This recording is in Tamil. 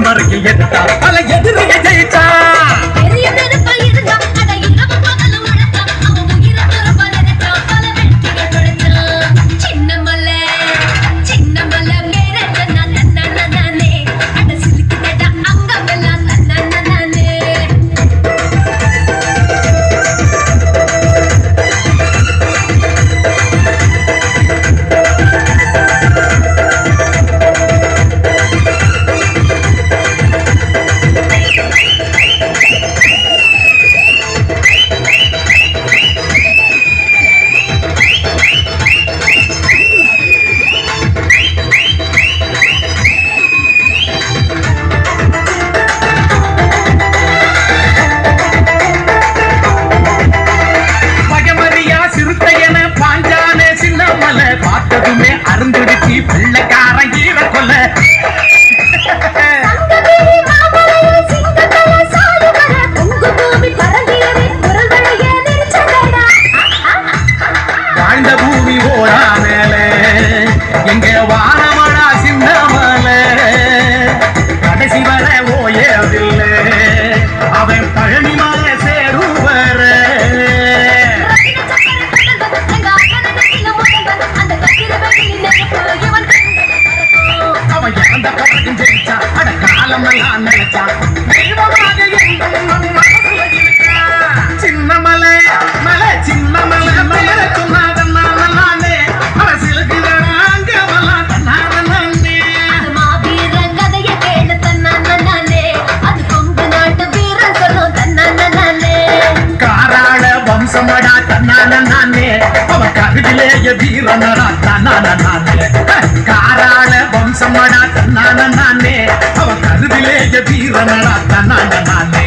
வரைக்கும் எடுத்தா பல எதிரிய ஜெயிச்சா பார்த்ததுமே அருந்துடுச்சி வெள்ளக்காரன் கீழ கொல்ல வாழ்ந்த பூமி ஓடா மேல எங்க வானமடா சின்ன மல கடைசி வர ஓயவில்லை அவன் பழனி மலை சேருவர அவன் இறந்த பிறகும் ஜெயிச்சா அட காலமெல்லாம் நினைச்சா தெய்வமாக சின்ன மலை மலை சின்ன மலை மலை சொன்னாதே அரசியலுக்கு அங்கவெல்லாம் தன்னானே மாவீரங்கதைய கேளு தன்னானே அது கொங்கு நாட்டு வீரன் சொல்லும் தன்னானே காராள வம்சமடா தன்னானே அவ கவிதிலேய வீரனடா தன்னானே காராள வம்சமடா தன்னானே அவ கருதிலேய வீரனடா தன்னானே